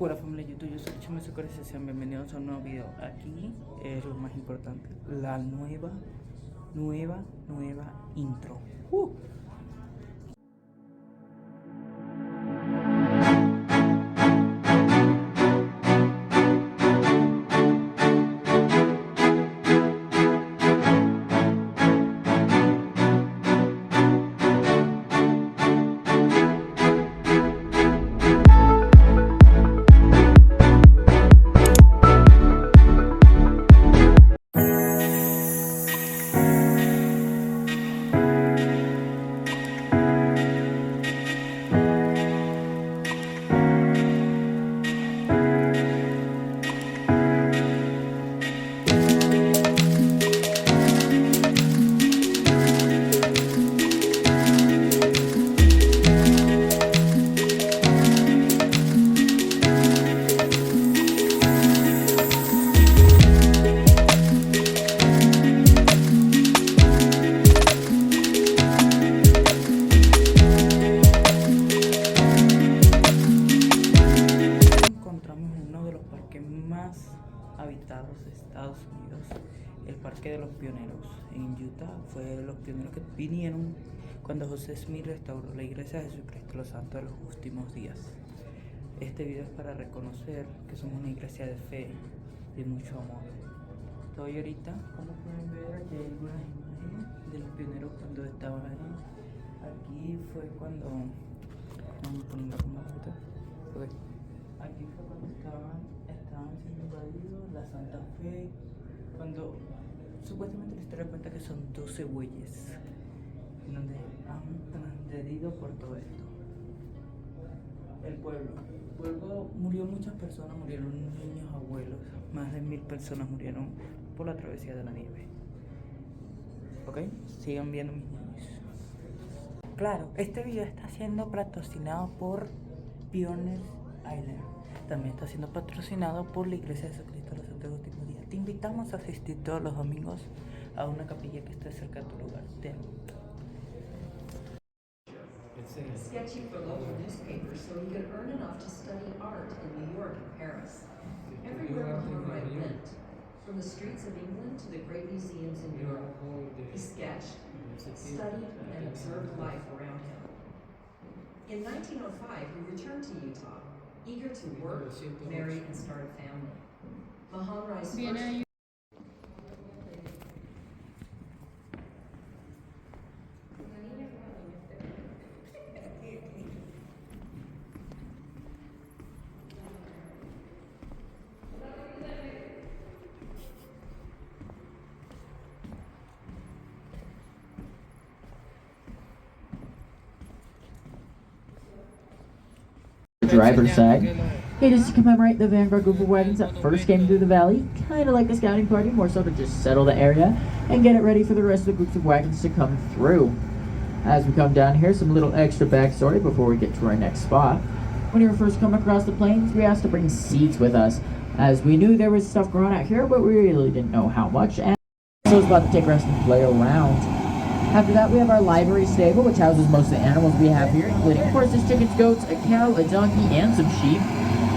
Hola familia YouTube, yo soy Músico, sección, bienvenidos a un nuevo video. Aquí es lo más importante, la nueva intro. Más habitados de Estados Unidos, el Parque de los Pioneros en Utah. Fue los pioneros que vinieron cuando José Smith restauró la iglesia de Jesucristo los Santos de los últimos días. Este video es para reconocer que somos una iglesia de fe, de mucho amor. Estoy ahorita, como pueden ver, aquí hay algunas imágenes de los pioneros cuando estaban ahí. Aquí fue cuando, vamos a poner una foto. Aquí fue cuando estaban siendo invadidos, la Santa Fe, cuando supuestamente la historia cuenta que son 12 bueyes donde han transgredido por todo esto. El pueblo murió, muchas personas murieron, niños, abuelos, más de 1000 personas murieron por la travesía de la nieve. Ok, sigan viendo mis niños. Claro, este video está siendo patrocinado por Pioneer Island. También está siendo patrocinado por la Iglesia de Jesucristo de los Santos de los Últimos Días. Te invitamos a asistir todos los domingos a una capilla que esté cerca de tu lugar. Sketching for local newspapers so he could earn enough to study art in New York and Paris. Everywhere Mahan went, from the streets of England to the great museums in Europe, he sketched, studied, and observed life around him. In 1905, he returned to Utah, eager to work, marry, and start a family. Mahan Rai's first... Driver's side. It is to commemorate the Vanguard group of wagons that first came through the valley, kind of like a scouting party, more so to just settle the area and get it ready for the rest of the groups of wagons to come through. As we come down here, some little extra backstory before we get to our next spot. When we were first coming across the plains, we asked to bring seeds with us, as we knew there was stuff growing out here, but we really didn't know how much, and so it's about to take rest and play around. After that, we have our library stable, which houses most of the animals we have here, including horses, chickens, goats, a cow, a donkey, and some sheep.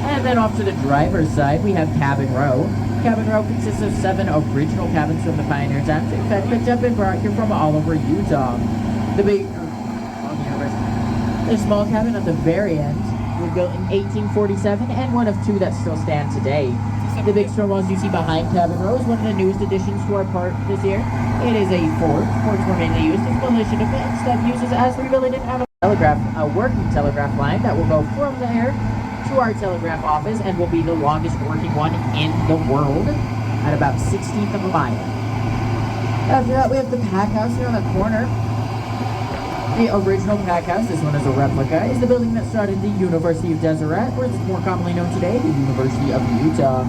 And then off to the driver's side, we have Cabin Row. Cabin Row consists of 7 original cabins from the pioneer times, in fact, picked up and brought here from all over Utah. The small cabin at the very end was built in 1847, and one of 2 that still stand today. The big stone walls you see behind Cabin Row is one of the newest additions to our park this year. It is a fort. Forts were mainly used as militia defense that uses, as we really didn't have a working telegraph line that will go from there to our telegraph office and will be the longest working one in the world at about 1/16 of a mile. After that, we have the pack house here on the corner. The original pack house, this one is a replica, is the building that started the University of Deseret, or it's more commonly known today, the University of Utah.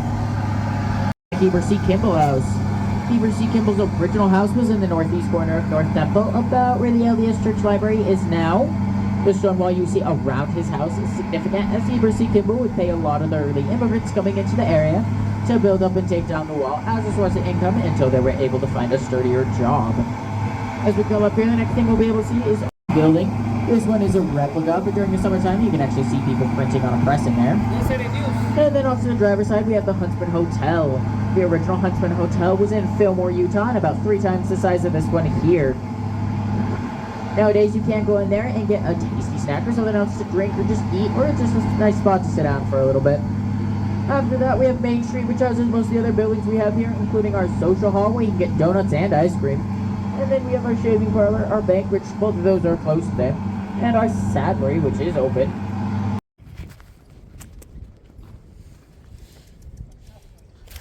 Heber C. Kimball House. Heber C. Kimball's original house was in the northeast corner of North Temple, about where the LDS Church Library is now. The stone wall you see around his house is significant, as Heber C. Kimball would pay a lot of the early immigrants coming into the area to build up and take down the wall as a source of income until they were able to find a sturdier job. As we come up here, the next thing we'll be able to see is building This one is a replica, but during the summertime you can actually see people printing on a press in there. And then off to the driver's side we have the Huntsman Hotel. The original Huntsman Hotel was in Fillmore, Utah, and about 3 times the size of this one here. Nowadays you can go in there and get a tasty snack or something else to drink or just eat, or it's just a nice spot to sit down for a little bit. After that we have Main Street, which houses most of the other buildings we have here, including our social hall where you can get donuts and ice cream. And then we have our shaving parlor, our bank, which both of those are closed today, and our saddlery, which is open.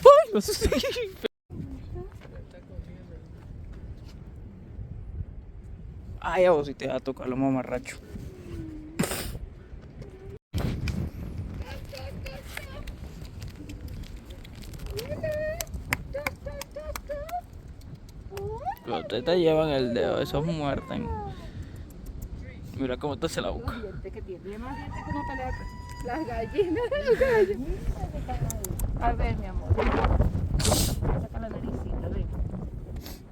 ¡Ay! No sé. Ay, a vos si te va a tocar lo mamarracho. Los ustedes te llevan el dedo, esos muerten. Mira cómo te hace la boca. Que tiene más dientes que una pelea. Las gallinas de los gallos. A ver, mi amor. Saca la naricita, ven.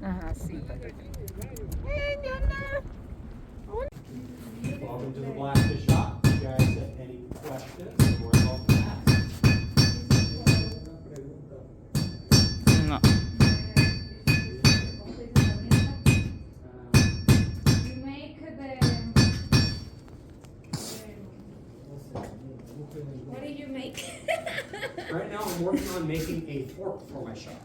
Ajá, sí. Welcome to the Blaster Shop. If you guys have any questions, we're welcome to ask. No. You make what do you make? Right now, I'm working on making a fork for my shop.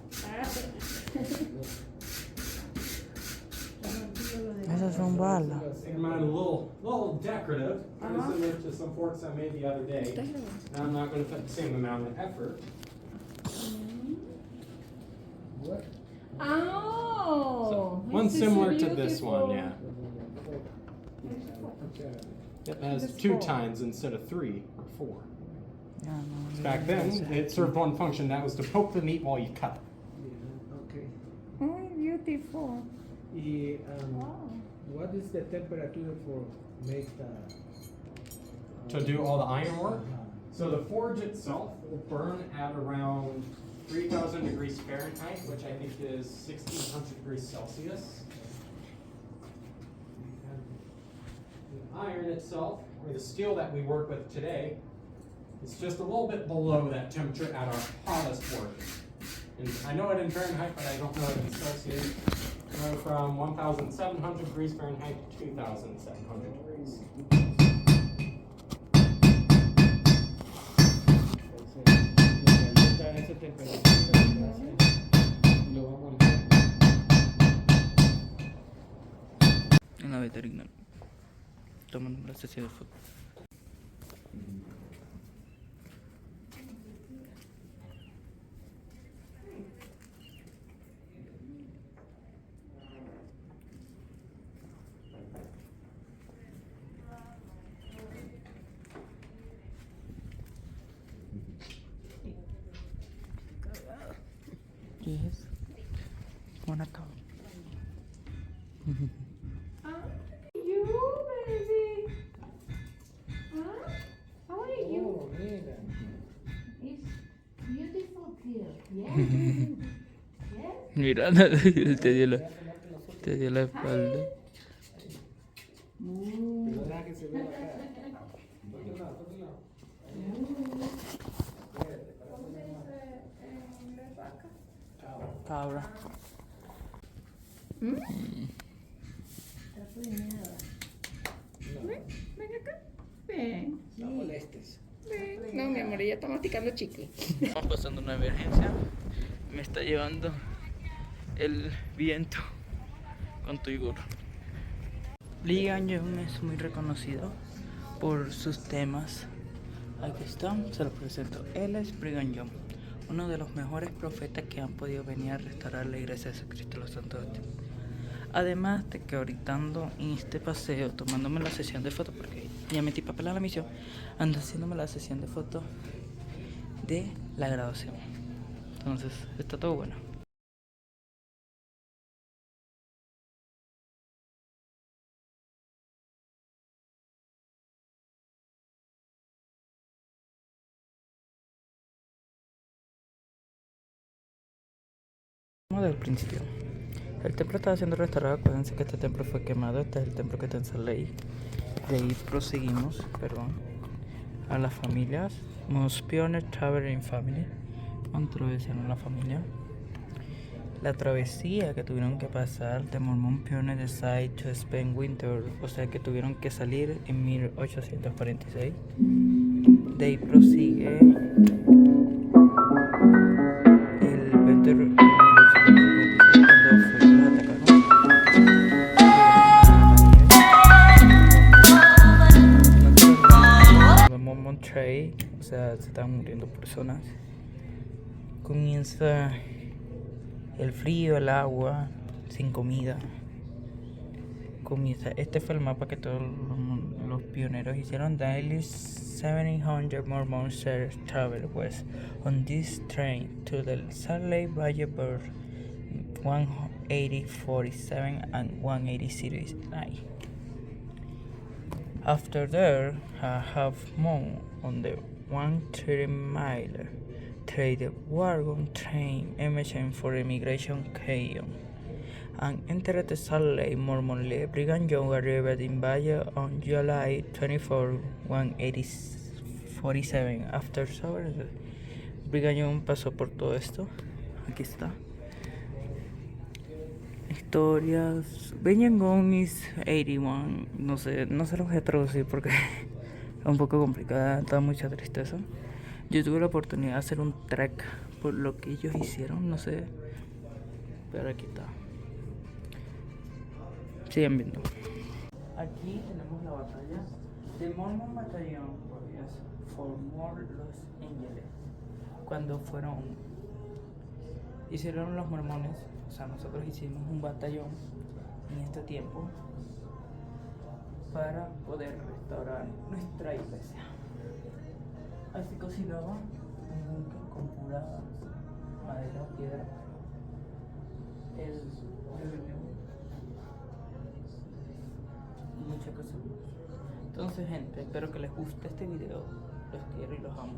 Esas son balas. I'm on a little decorative, kind of similar to some forks I made the other day. Now I'm not going to put the same amount of effort. Oh, One this is similar to this one, beautiful. yeah. It has 2 tines instead of 3 or 4. Ya, no, Back then, it served one function, that was to poke the meat while you cut it. Okay. Oh, beautiful. Y, Wow. what is the temperature for make the To do all the iron work. So the forge itself will burn at around 3,000 degrees Fahrenheit, which I think is 1,600 degrees Celsius. The iron itself, or the steel that we work with today, is just a little bit below that temperature at our hottest work. And I know it in Fahrenheit, but I don't know it in Celsius. Go from 1,700 degrees Fahrenheit to 2,700 degrees. esa temperatura lo vamos a en la veterinaria. Tomando la sesión de foto. Yes. Wanna come? You, baby. Huh? How are you? Oh, mira. It's beautiful here. Yes. Yes. Mira, te dio la espalda. Deja que se vea acá. Por otro lado, por otro lado. ¿Cómo se dice en vaca? Cabra. Trato de nada. Ven, ven acá. Ven. No molestes. Ven. No, mi amor, ella está masticando chicle. Estamos pasando una emergencia. Me está llevando el viento con tu Igor. Brigham Young es muy reconocido por sus temas. Aquí está, se los presento. Él es Brigham Young, uno de los mejores profetas que han podido venir a restaurar la iglesia de Jesucristo de los Santos. Además de que ahorita ando en este paseo tomándome la sesión de fotos, porque ya metí papel a la misión, ando haciéndome la sesión de fotos de la graduación. Entonces está todo bueno. Vamos del principio. El templo estaba siendo restaurado. Acuérdense que este templo fue quemado. Este es el templo que está en Salt Lake. De ahí proseguimos, a las familias. Most pioneer traveling family. Atravesaron la familia. La travesía que tuvieron que pasar de Mormon Pioneer decide to spend winter, o sea que tuvieron que salir en 1846. De ahí prosigue el 20 de 1856 cuando fue que los atacaron. Los Mormon Trail, o sea, se estaban muriendo personas. Comienza el frío, el agua, sin comida. Comienza. Este fue el mapa que todos los pioneros hicieron. Daily 700 Mormons travel west on this train to the Salt Lake Valley Bird 18047 and 18069. After there, a half moon on the 130-mile trade wagon train emerging for immigration Keyon and entered the Salt Lake Mormon League. Brigham Young arrived in Valle on July 24, 18047. After sober, Brigham Young pasó por todo esto. Aquí está. Historias. Brigham Young is 81. No sé los voy a traducir porque es un poco complicada, da mucha tristeza. Yo tuve la oportunidad de hacer un trek por lo que ellos hicieron, no sé. Pero aquí está. Siguen viendo. Aquí tenemos la batalla de Mormon Battalion for More Los Ángeles. Cuando hicieron los mormones, o sea, nosotros hicimos un batallón en este tiempo para poder restaurar nuestra iglesia. Así cocinaba con pura madera, piedra. Muchas cosas. Entonces, gente, espero que les guste este video. Los quiero y los amo.